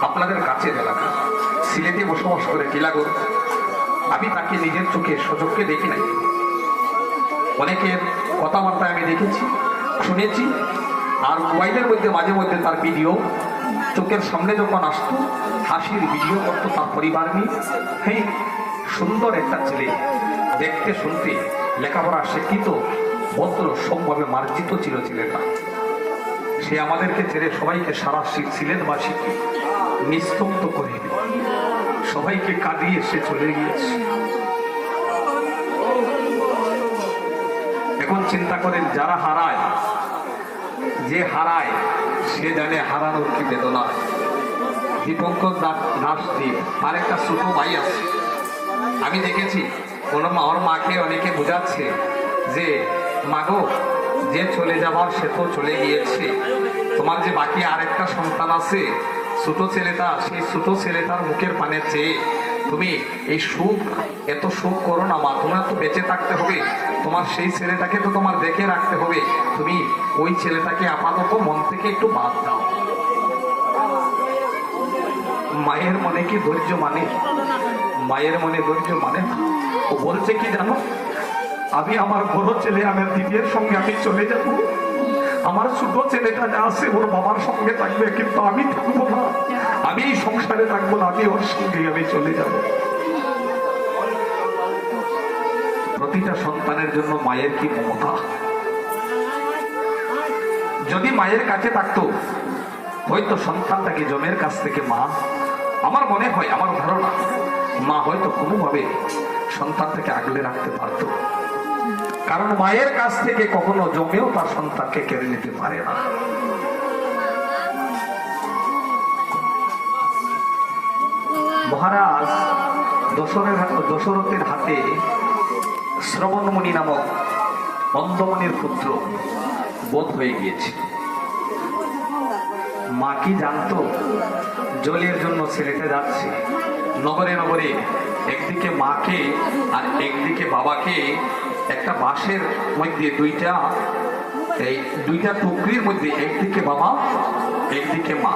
আপনাদের কাছের এলাকা সিলেটে বসবাস করে টিলাগড়। আমি তাকে নিজের চোখে সচক্ষে দেখি নাই, অনেকের কথাবার্তা আমি দেখেছি, শুনেছি, আর মোবাইলের মধ্যে মাঝে মধ্যে তার ভিডিও চোখের সামনে যখন আসতো, হাসির ভিডিও করতো তার পরিবার নিয়ে। সেই সুন্দর একটা ছেলে, দেখতে শুনতে লেখাপড়া শিক্ষিত, ভদ্র, সবভাবে মার্জিত ছিল ছেলেটা। সে আমাদেরকে ছেড়ে সবাইকে সারা সিলেটবাসীকে নিস্তব্ধ করে সবাইকে কাঁদিয়ে সে চলে গিয়েছে। এখন চিন্তা করেন, যারা হারায়, যে হারায় সে জানে হারানোর কি বেদনা। দীপঙ্কর দাসদীপ আর একটা ছোট ভাই আছে, আমি দেখেছি ওর মাকে অনেকে বোঝাচ্ছে যে মাগো, যে চলে যাবার সে তো চলে গিয়েছে, তোমার যে বাকি আরেকটা সন্তান আছে ছোট ছেলেটা, সেই ছোট ছেলেটার মুখের পানে চেয়ে তুমি এই সুখ, এত সুখ করো না মা, তোমার তো বেঁচে থাকতে হবে, তোমার সেই ছেলেটাকে তো তোমার দেখে রাখতে হবে, তুমি ওই ছেলেটাকে আপাতত মন থেকে একটু বাদ দাও। মায়ের মনে কি ধৈর্য মানে? মায়ের মনে ধৈর্য মানে না। ও বলছে কি জানো, আমি আমার বড় ছেলে আমার দিদির সঙ্গে আমি চলে যাব, আমার ছোট ছেলেটা যা আছে ওর বাবার সঙ্গে থাকবে, কিন্তু আমি থাকবো না, আমি এই সংসারে থাকবো না, আমি ওর সঙ্গে আমি চলে যাব। প্রতিটা সন্তানের জন্য মায়ের কি মমতা! যদি মায়ের কাছে থাকতো, হয়তো সন্তানটাকে জমের কাছ থেকে মা, আমার মনে হয়, আমার ধারণা, মা হয়তো কোনোভাবে সন্তানটাকে আগলে রাখতে পারত। কারণ মায়ের কাছ থেকে কখনো জমেও তার সন্তানকে কেড়ে নিতে পারে না। মহারাজ দশরথের হাতে শ্রবণমণি নামক অন্ধমণির পুত্র বধ হয়ে গিয়েছে। মা কি জানতো জলের জন্য ছেলেটা যাচ্ছে নগরে নগরে, একদিকে মাকে আর একদিকে বাবাকে একটা বাঁশের মধ্যে দুইটা টুকরির মধ্যে, একদিকে বাবা একদিকে মা,